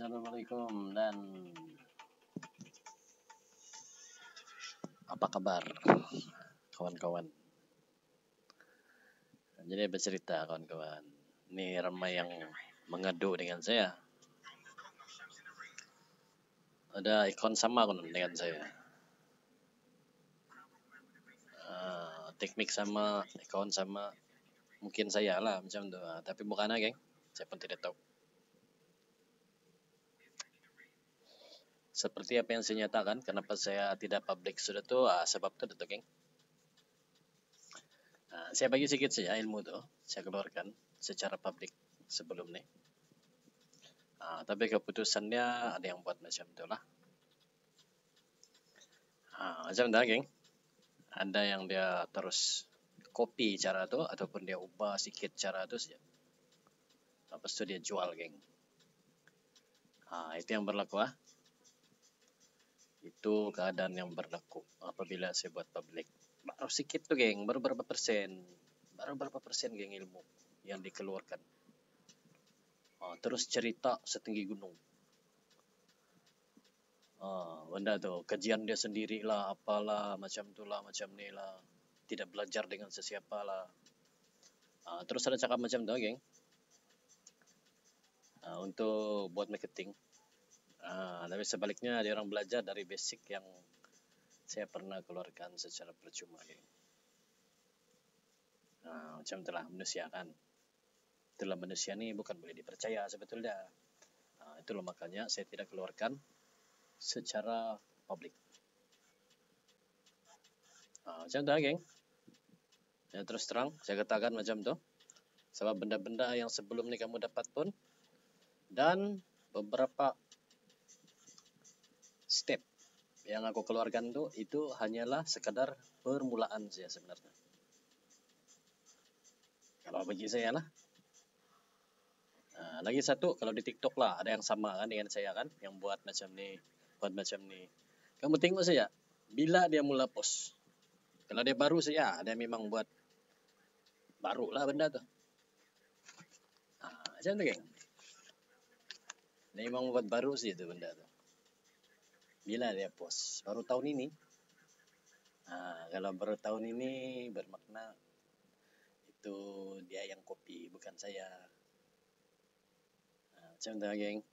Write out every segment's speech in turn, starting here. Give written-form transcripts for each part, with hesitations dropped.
Assalamualaikum dan apa kabar kawan-kawan? Jadi bercerita kawan-kawan. Ini ramai yang mengadu dengan saya. Ada ikon sama dengan saya. Teknik sama, ikon sama. Mungkin saya lah macam tu. Tapi bukan geng. Saya pun tidak tahu. Seperti apa yang saya nyatakan, kenapa saya tidak public sudah tu, sebab tu geng. Saya bagi sikit saja ilmu tu, saya keluarkan secara public sebelum ni. Tapi keputusannya ada yang buat macam tu lah. Macam tu geng. Ada yang dia terus copy cara tu ataupun dia ubah sikit cara tu saja. Lepas tu dia jual geng. Itu yang berlaku Itu keadaan yang berlaku apabila saya buat public. Baru sikit tu geng, baru berapa persen geng ilmu yang dikeluarkan. Terus cerita setinggi gunung. Benda tu, kajian dia sendirilah, apalah, macam tu lah, macam ni lah. Tidak belajar dengan sesiapa lah. Terus ada cakap macam tu geng. Untuk buat marketing. Tapi sebaliknya dia orang belajar dari basic yang saya pernah keluarkan secara percuma geng. Macam itulah manusia kan. Itulah manusia ni bukan boleh dipercaya sebetulnya. Itulah makanya saya tidak keluarkan secara public. Macam tu geng. Ya, terus terang saya katakan macam tu. Sebab benda-benda yang sebelum ni kamu dapat pun dan beberapa step yang aku keluarkan tu itu hanyalah sekadar permulaan saja sebenarnya. Kalau bagi saya lah. Lagi satu, kalau di TikTok lah ada yang sama kan dengan saya kan, yang buat macam ni. Kamu tengok saja bila dia mula post. Kalau dia baru saja, dia memang buat baru lah benda tu. Macam tu geng. Dia memang buat baru saja tu benda tu. Bila dia post baru tahun ini. Kalau baru tahun ini bermakna itu dia yang copy, bukan saya. Macam tu geng.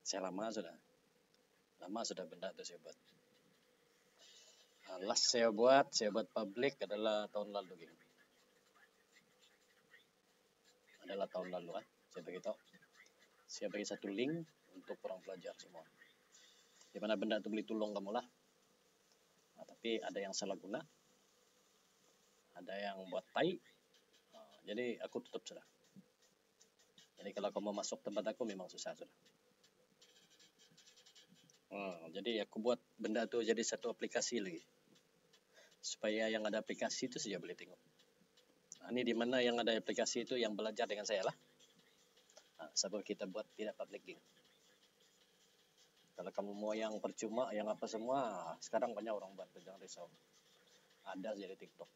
Saya lama sudah benda tu saya buat. Last saya buat public adalah tahun lalu geng. Saya beritahu. Saya bagi satu link untuk orang pelajar semua. Di mana benda tu boleh tolong kamu lah. Tapi ada yang salah guna. Ada yang buat tai. Jadi aku tutup sudah. Jadi kalau kamu masuk tempat aku memang susah sudah. Jadi aku buat benda tu jadi satu aplikasi lagi. Supaya yang ada aplikasi itu saja boleh tengok. Ini di mana yang ada aplikasi itu yang belajar dengan saya lah. Sebab kita buat tidak public geng. Kalau kamu mau yang percuma, yang apa semua, sekarang banyak orang buat, jangan risau. Ada saja di TikTok.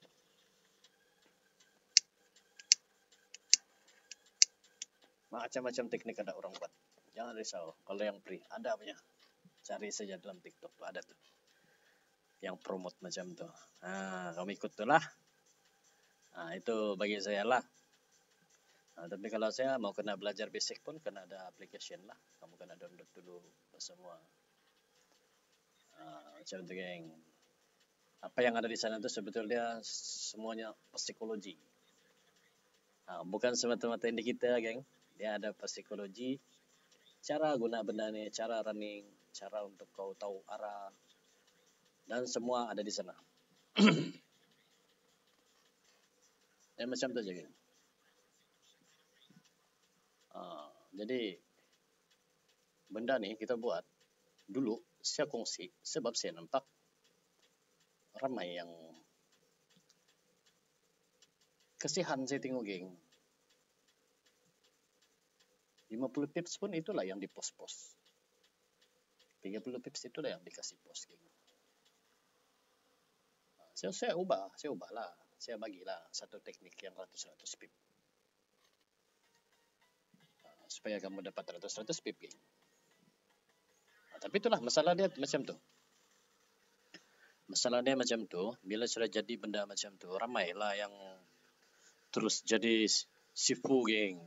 Macam-macam teknik ada orang buat. Jangan risau. Kalau yang free, ada punya. Cari saja dalam TikTok tu, ada tu. Yang promote macam tu. Kamu ikut tu lah. Itu bagi saya lah. Tapi kalau saya mau kena belajar basic pun kena ada application lah. Kamu kena download dulu semua. Macam tu geng. Apa yang ada di sana tu sebetulnya semuanya psikologi. Bukan semata-mata indikator geng. Dia ada psikologi. Cara guna benda ni, cara running, cara untuk kau tahu arah. Dan semua ada di sana. Dan macam tu je geng. Jadi benda ni kita buat dulu saya kongsi sebab saya nampak ramai yang kasihan saya tengok geng. 50 pips pun itulah yang dipost-post. 30 pips itulah yang dikasih post geng. Saya ubah lah. Saya bagilah satu teknik yang 100 pips. Supaya kamu dapat 100 pip geng. Tapi itulah masalah dia macam tu. Masalah dia macam tu, bila sudah jadi benda macam tu, ramailah yang terus jadi sifu geng.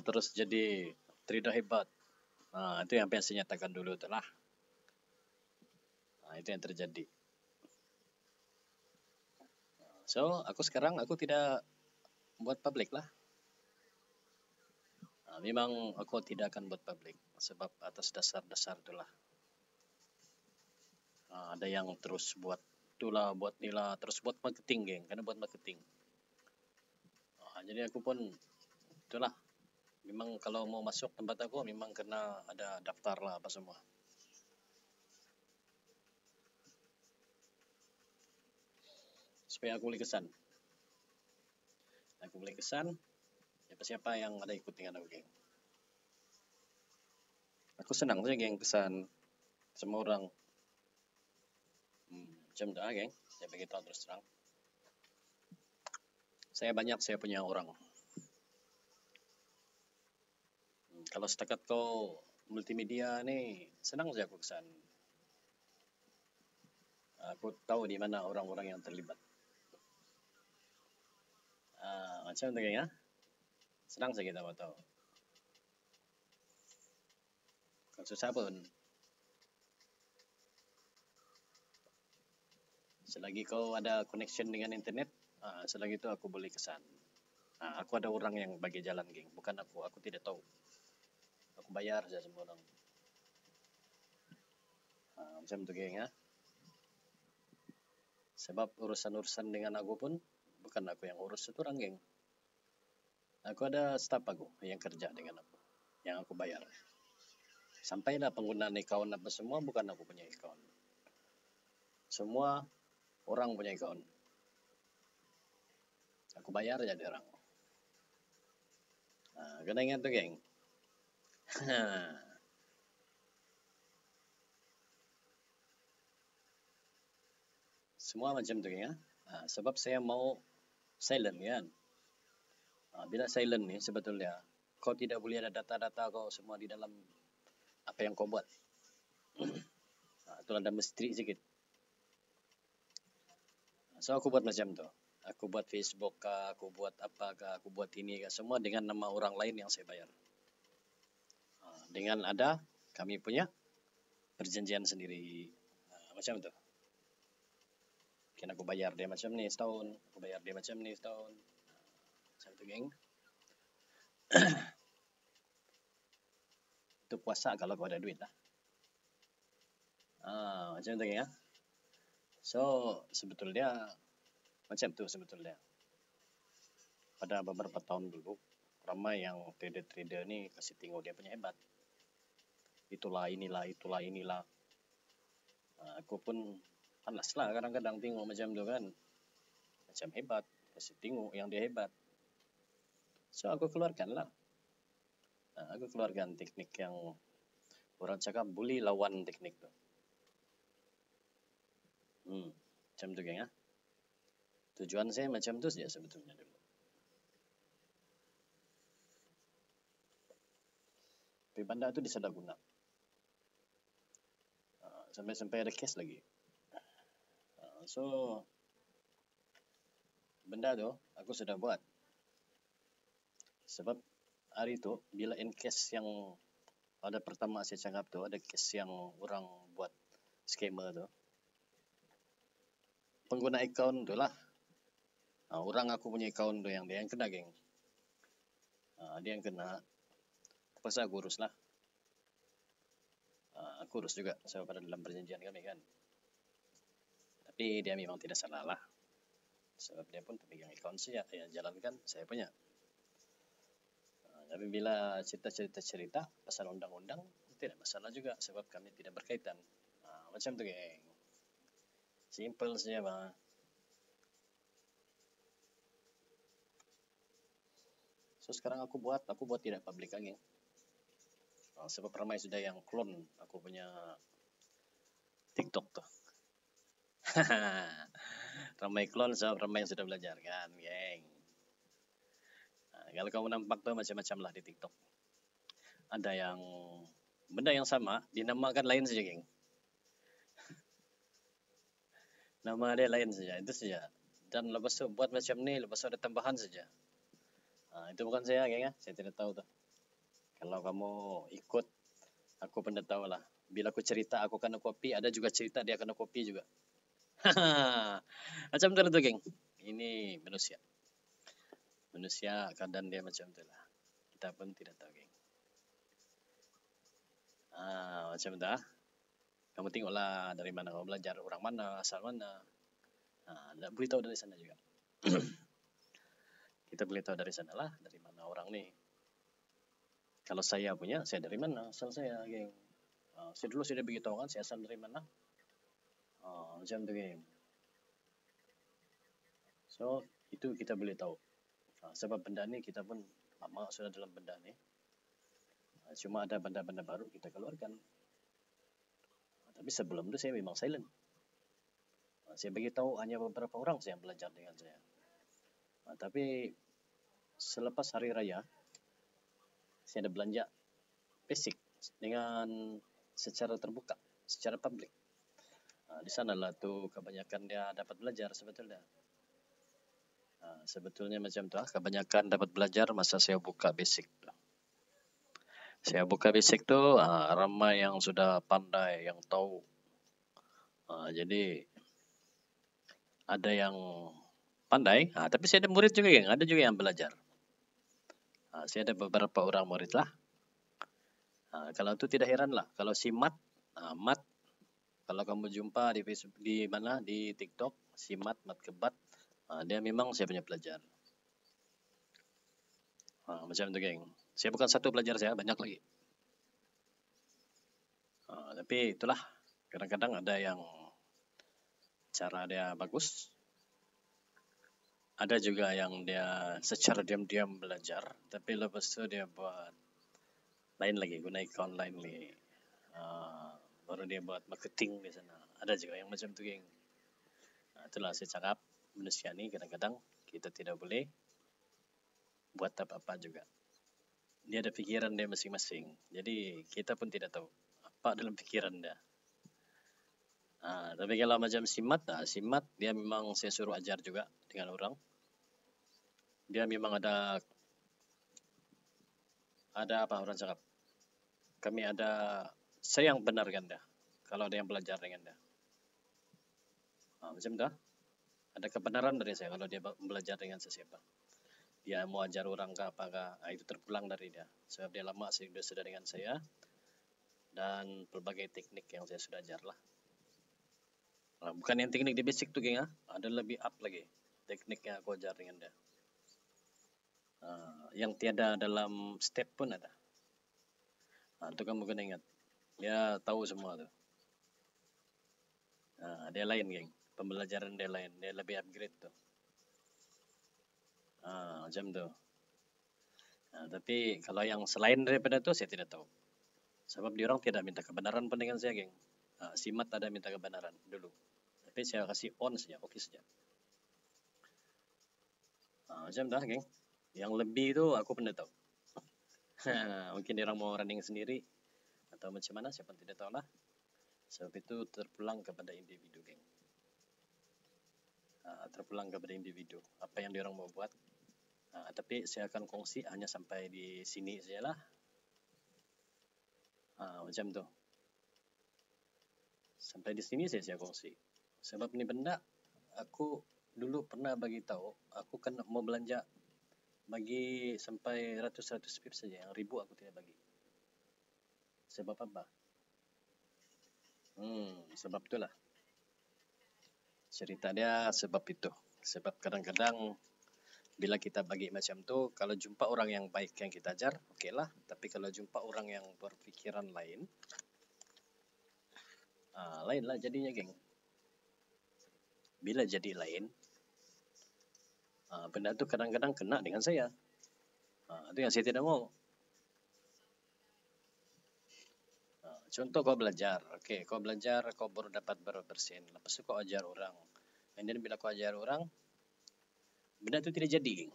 Terus jadi trader hebat. Itu yang saya nyatakan dulu tu lah. Itu yang terjadi. So, sekarang aku tidak buat public lah. Memang aku tidak akan buat public sebab atas dasar-dasar itulah. Ada yang terus buat itulah, buat inilah, terus buat marketing geng, karena buat marketing. Jadi aku pun itulah. Memang kalau mau masuk tempat aku memang kena ada daftar lah apa semua. Supaya aku boleh kesan. Aku boleh kesan siapa-siapa yang ada ikut dengan aku geng. Aku senang saja geng kesan semua orang. Macam tu geng. Saya beritahu terus terang. Saya punya orang. Kalau setakat kau multimedia ni, senang saja aku kesan. Aku tahu di mana orang-orang yang terlibat. Macam tu geng ya. Senang saja kita mau tahu. Kalau susah pun. Selagi kau ada connection dengan internet, selagi itu aku boleh kesan. Aku ada orang yang bagi jalan geng, bukan aku. Aku tidak tahu. Aku bayar saja semua orang. Macam tu geng ya. Sebab urusan-urusan dengan aku pun bukan aku yang urus, itu orang geng. Aku ada staff aku yang kerja dengan aku, yang aku bayar. Sampailah penggunaan account apa semua bukan aku punya account. Semua orang punya account. Aku bayar aja dia orang. Kena ingat tu geng. Semua macam tu geng ya. Sebab saya mau silent kan. Bila silent ni sebetulnya kau tidak boleh ada data-data kau semua di dalam apa yang kau buat. Itu ada misteri sikit. So aku buat macam tu. Aku buat Facebook kah, aku buat apa kah, aku buat ini kah, semua dengan nama orang lain yang saya bayar. Dengan ada kami punya perjanjian sendiri. Macam tu. Mungkin aku bayar dia macam ni setahun, aku bayar dia macam ni setahun. Macam tu geng. Itu puasa kalau kau ada duit lah. Macam tu geng ya. So sebetulnya macam tu sebetulnya. Pada beberapa tahun dulu ramai yang trader-trader ni kasih tengok dia punya hebat. Itulah inilah. Aku pun panas lah kadang-kadang tengok macam tu kan. Macam hebat, kasih tengok yang dia hebat. So aku keluarkan lah. Aku keluarkan teknik yang orang cakap boleh lawan teknik tu. Macam tu geng ya. Tujuan saya macam tu saja sebetulnya dulu. Tapi benda tu disalahguna. Sampai ada kes lagi. So benda tu aku sudah buat. Sebab hari tu bila case yang ada pertama saya cakap tu, ada case yang orang buat scammer tu. Pengguna account tu lah. Orang aku punya account tu yang dia yang kena geng. Dia yang kena. Terpaksa aku urus lah. Aku urus juga sebab pada dalam perjanjian kami kan. Tapi dia memang tidak salah lah. Sebab dia pun pemegang account saya yang jalankan saya punya. Tapi bila cerita pasal undang-undang tidak masalah juga sebab kami tidak berkaitan. Macam tu geng. Simple saja bang. So sekarang aku buat tidak public lagi. Sebab ramai sudah yang clone aku punya TikTok tu. Ramai clone sebab ramai yang sudah belajar kan geng. Kalau kamu nampak tu macam-macam lah di TikTok. Ada yang Benda yang sama dinamakan lain saja, geng. Nama dia lain saja, itu saja. Dan lepas tu buat macam ni, lepas tu ada tambahan saja. Itu bukan saya, geng. Saya tidak tahu tuh. Kalau kamu ikut, aku pun dah tahu lah. Bila aku cerita aku kena kopi, ada juga cerita dia kena kopi juga. Macam tu geng. Ini manusia. Manusia keadaan dia macam tu lah. Kita pun tidak tahu, geng. Macam tu. Kamu tengoklah dari mana kamu belajar, orang mana, asal mana. Tak boleh tahu dari sana juga. Kita boleh tahu dari sana lah, dari mana orang ni. Kalau saya punya, saya dari mana asal saya, geng. Saya dulu sudah beritahu kan, saya asal dari mana. Macam tu, geng. So, itu kita boleh tahu. Sebab benda ni kita pun lama sudah dalam benda ni. Cuma ada benda-benda baru kita keluarkan. Tapi sebelum itu saya memang silent. Saya beritahu hanya beberapa orang saya yang belajar dengan saya. Tapi selepas hari raya, saya ada belanja basic dengan secara terbuka, secara publik. Di sanalah tu kebanyakan dia dapat belajar sebetulnya. Sebetulnya macam tu, kebanyakan dapat belajar masa saya buka basic tu. Saya buka basic tu, ramai yang sudah pandai, yang tahu. Jadi ada yang pandai, tapi saya ada murid juga, geng. Ada juga yang belajar. Saya ada beberapa orang murid lah. Kalau itu tidak heran lah. Kalau si Mat, Mat, kalau kamu jumpa di Facebook, di mana, di TikTok, si Mat Kebat, dia memang saya punya pelajar. Macam itu, geng. Saya bukan satu pelajar saya, banyak lagi. Tapi itulah, kadang-kadang ada yang cara dia bagus. Ada juga yang dia secara diam-diam belajar, tapi lepas itu dia buat lain lagi, guna account lain lagi. Baru dia buat marketing di sana. Ada juga yang macam tu, geng. Itulah saya cakap, manusia ni kadang-kadang kita tidak boleh buat apa-apa juga. Dia ada pikiran dia masing-masing. Jadi kita pun tidak tahu apa dalam pikiran dia. Tapi kalau macam Simat dia memang saya suruh ajar juga dengan orang. Dia memang ada apa orang cakap. Kami ada, saya yang benarkan dia kalau ada yang belajar dengan dia. Macam tu. Ada kebenaran dari saya kalau dia belajar dengan sesiapa. Dia mau ajar orang ke apakah, itu terpulang dari dia. Sebab dia lama sudah dengan saya. Dan pelbagai teknik yang saya sudah ajar lah. Bukan yang teknik di basic tu, geng. Ada lebih up lagi teknik yang aku ajar dengan dia. Yang tiada dalam step pun ada. Itu kamu kena ingat. Dia tahu semua tu. Dia lain, geng. Pembelajaran dia lain. Dia lebih upgrade tu. Macam tu. Tapi kalau yang selain daripada tu saya tidak tahu. Sebab diorang tidak minta kebenaran pun dengan saya, geng. Simat ada minta kebenaran dulu. Tapi saya kasih on saja, okey saja. Macam dah, geng. Yang lebih tu aku pun tidak tahu. Mungkin diorang mau running sendiri atau macam mana, saya pun tidak tahu lah. Sebab itu terpulang kepada individu, geng. Terpulang kepada individu. Apa yang diorang mau buat. Tapi saya akan kongsi hanya sampai di sini sajalah. Macam tu. Sampai di sini saya kongsi. Sebab ni benda aku dulu pernah bagi tahu, aku kan mau belanja bagi sampai ratus-ratus pip saja, yang ribu aku tidak bagi. Sebab apa? Sebab itulah. Cerita dia sebab itu. Sebab kadang-kadang bila kita bagi macam tu, kalau jumpa orang yang baik yang kita ajar, okeylah. Tapi kalau jumpa orang yang berpikiran lain, lainlah jadinya, geng. Bila jadi lain, benda tu kadang-kadang kena dengan saya. Itu yang saya tidak mau. Contoh kau belajar, kau belajar, kau baru dapat berapa persen. Lepas tu kau ajar orang. And then bila kau ajar orang, benda tu tidak jadi, geng.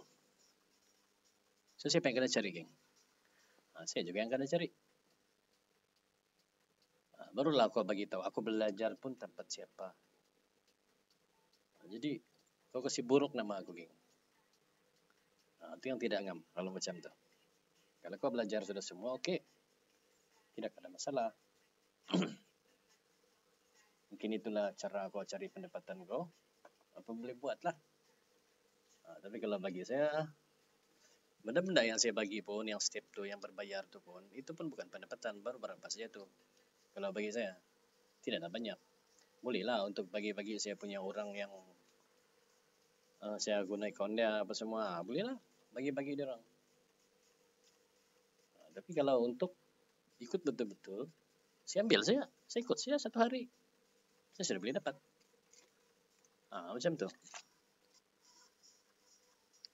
So siapa yang kena cari, geng? Saya juga yang kena cari. Barulah aku bagi tahu. Aku belajar pun tanpa siapa. Jadi kau kasih buruk nama aku, geng. Itu yang tidak ngam kalau macam tu. Kalau kau belajar sudah semua, okey, tidak ada masalah. Mungkin itulah cara kau cari pendapatan kau. Apa boleh buatlah. Tapi kalau bagi saya, benda-benda yang saya bagi pun, yang step tu, yang berbayar tu pun, itu pun bukan pendapatan, baru berapa saja tu. Kalau bagi saya, tidaklah banyak. Bolehlah untuk bagi-bagi saya punya orang yang saya guna akaun dia apa semua, bolehlah bagi-bagi dia orang. Tapi kalau untuk ikut betul-betul, saya ambil saya ikut saya 1 hari, saya sudah boleh dapat. Macam tu.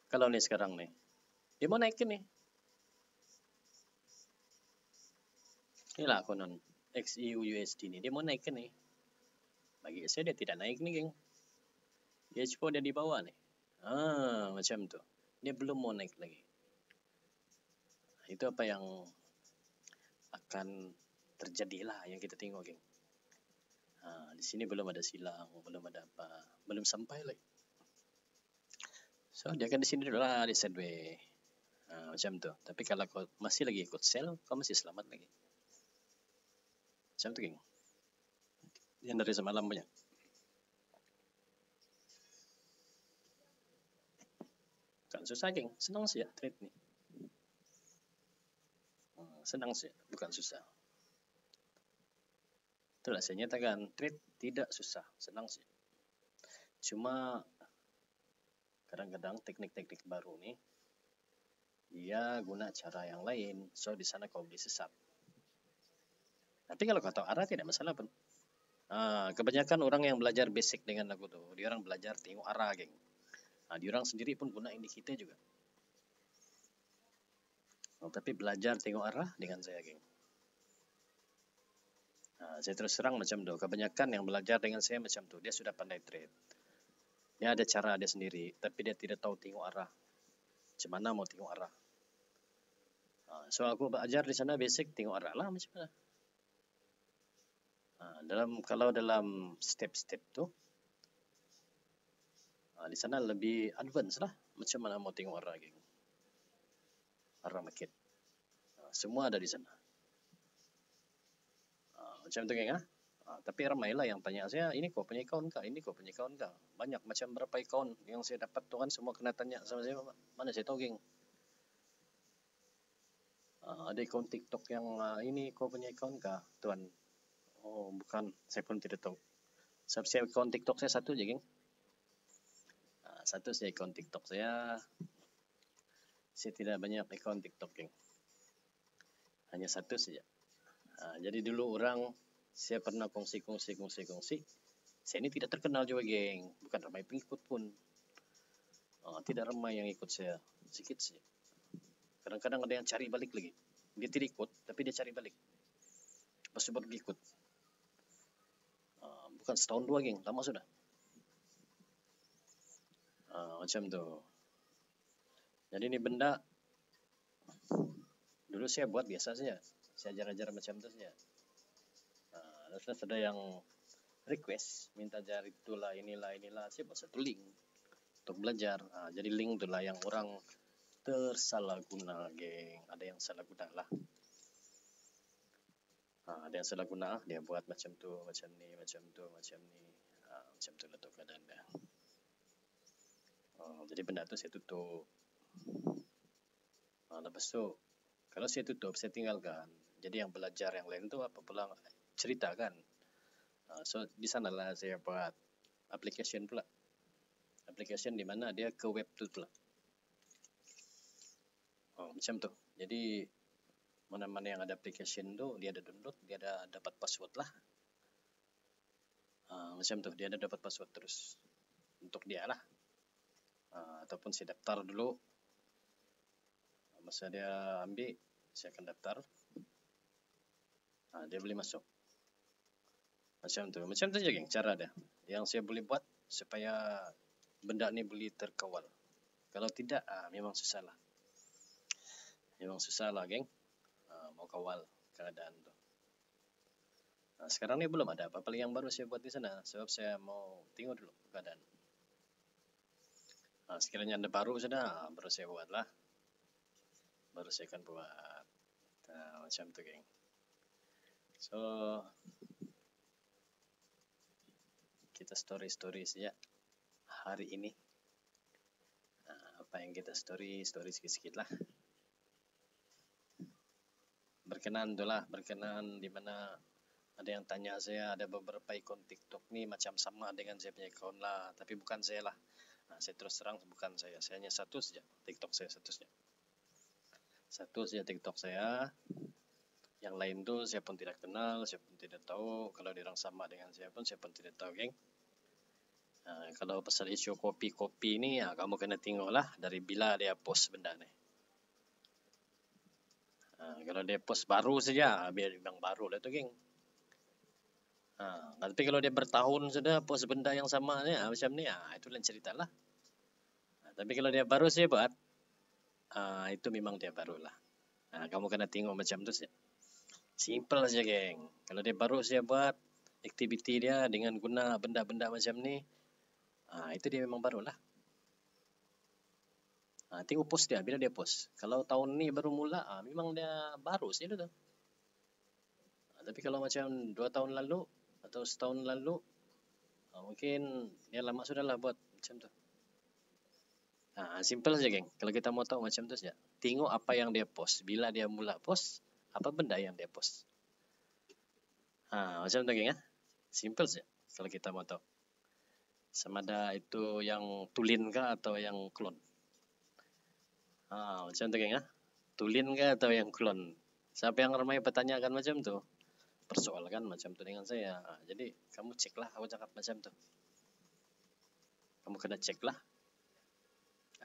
Kalau ni sekarang ni, dia mau naikin ni. Inilah konon XEUUSD ni, dia mau naikin ni. Bagi saya dia tidak naik ni, geng. Dia cukup dia di bawah ni. Macam tu. Dia belum mau naik lagi. Itu apa yang akan terjadilah yang kita tengok, geng. Di sini belum ada silang, belum ada apa, belum sampai lagi. So dia akan di sini dulu lah, di sideways. Macam tu. Tapi kalau kau masih lagi ikut sell, kau masih selamat lagi. Macam tu, geng. Yang dari semalam banyak. Bukan susah, geng. Senang sih ya trade ni. Senang sih, bukan susah. Itulah saya nyatakan, trade tidak susah, senang sih. Cuma kadang-kadang teknik-teknik baru ni dia guna cara yang lain, so di sana kau boleh sesat. Tapi kalau kau tahu arah tidak masalah pun. Kebanyakan orang yang belajar basic dengan aku tu, dia orang belajar tengok arah, geng. Dia orang sendiri pun guna indikator juga. Tapi belajar tengok arah dengan saya, geng. Saya terus terang macam tu. Kebanyakan yang belajar dengan saya macam tu, dia sudah pandai trade. Dia ada cara dia sendiri, tapi dia tidak tahu tengok arah. Macam mana mau tengok arah. So aku belajar di sana basic tengok arah lah macam mana. Kalau dalam step-step tu, di sana lebih advance lah. Macam mana mau tengok arah, geng. Arah market. Semua ada di sana. Macam tu, geng. Tapi ramailah yang tanya saya, ini kau punya account kah? Ini kau punya account kah? Banyak macam berapa account yang saya dapat tu kan, semua kena tanya sama saya. Mana saya tahu, geng. Ada account TikTok yang ini kau punya account kah, tuan? Oh, bukan. Saya pun tidak tahu. Sebab saya account TikTok saya satu je, geng. Satu saya account TikTok saya. Saya tidak banyak account TikTok, geng. Hanya satu saja. Jadi dulu orang, saya pernah kongsi. Saya ini tidak terkenal juga, geng. Bukan ramai pengikut pun. Tidak ramai yang ikut saya. Sikit saja. Kadang-kadang ada yang cari balik lagi. Dia tidak ikut, tapi dia cari balik. Lepas baru dia ikut. Bukan setahun 2, geng. Lama sudah. Macam tu. Jadi ini benda dulu saya buat biasa saja. Saya ajar-ajar macam tu saja. Terus ada yang request minta ajar itulah inilah. Saya buat satu link untuk belajar. Jadi link itulah yang orang tersalah guna, geng. Ada yang salah guna lah. Ada yang salah guna, dia buat macam tu, macam ni. Macam tu lah tu keadaan dia. Jadi benda tu saya tutup. Lepas tu, kalau saya tutup, saya tinggalkan. Jadi yang belajar yang lain tu apa pula ceritakan. So di sanalah saya buat application pula. Application di mana dia ke web tu pula. Macam tu. Jadi mana-mana yang ada application tu, dia ada download, dia ada dapat password lah. Macam tu, dia ada dapat password terus untuk dia lah. Ataupun saya daftar dulu. Masa dia ambil, saya akan daftar. Dia boleh masuk. Macam tu je, geng, cara dia. Yang saya boleh buat supaya benda ni boleh terkawal. Kalau tidak, memang susah lah. Memang susah lah, geng. Mau kawal keadaan tu. Nah, sekarang ini belum ada apa-apa yang baru saya buat di sana, sebab saya mau tengok dulu keadaan. Nah, sekiranya ada baru sudah, baru saya buat lah. Baru saya akan buat. Nah, macam tu, geng. So, kita story-story saja hari ini. Apa yang kita story sikit-sikit lah. Berkenan tu lah, berkenan di mana ada yang tanya saya, ada beberapa ikon TikTok ni macam sama dengan saya punya ikon lah, tapi bukan saya lah. Nah, saya terus terang bukan saya hanya satu saja TikTok saya, satu saja TikTok saya. Yang lain tu saya pun tidak kenal, saya pun tidak tahu. Kalau diorang sama dengan saya pun tidak tahu, geng. Kalau pasal isu kopi-kopi ni, kamu kena tengok lah dari bila dia post benda ni. Kalau dia post baru saja, biar memang baru lah tu, geng. Tapi kalau dia bertahun sudah post benda yang sama ni, macam ni, itu lain cerita lah. Tapi kalau dia baru saja buat, itu memang dia baru lah. Kamu kena tengok macam tu saja. Simple saja, geng. Kalau dia baru saja buat aktiviti dia dengan guna benda-benda macam ni, itu dia memang baru lah. Tengok post dia, bila dia post. Kalau tahun ni baru mula, memang dia baru saja tu. Tapi kalau macam 2 tahun lalu atau setahun lalu, mungkin dia lama sudah lah buat macam tu. Simple saja, geng. Kalau kita mau tahu macam tu saja, tengok apa yang dia post, bila dia mula post, apa benda yang dia post. Macam tu, geng. Simple saja kalau kita mau tahu. Sama ada itu yang tulin kah atau yang clone. Macam tu, geng. Tulin kah atau yang clone. Siapa yang ramai pertanyakan macam tu, persoalkan macam tu dengan saya. Jadi kamu cek lah aku cakap macam tu. Kamu kena cek lah.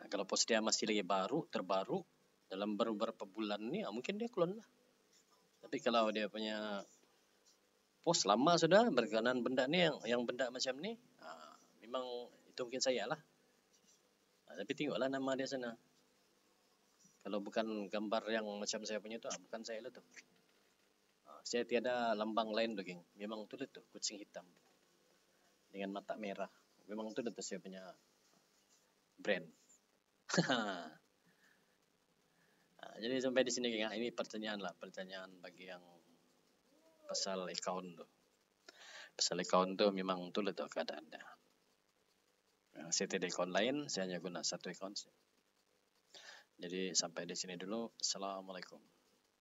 Kalau post dia masih lagi terbaru, dalam beberapa bulan ni, mungkin dia clone lah. Tapi kalau dia punya post lama sudah berkenaan benda ni, yang benda macam ni, memang itu mungkin saya lah. Tapi tengoklah nama dia sana. Kalau bukan gambar yang macam saya punya tu, bukan saya lah tu. Saya tiada lambang lain tu, geng. Memang tu tu, kucing hitam dengan mata merah. Memang tu saya punya brand. Jadi sampai di sini, geng. Ini pertanyaan bagi yang pasal account tu. Pasal account tu memang tu lah keadaan dia. Saya tidak account lain, saya hanya guna satu account. Jadi sampai di sini dulu. Assalamualaikum.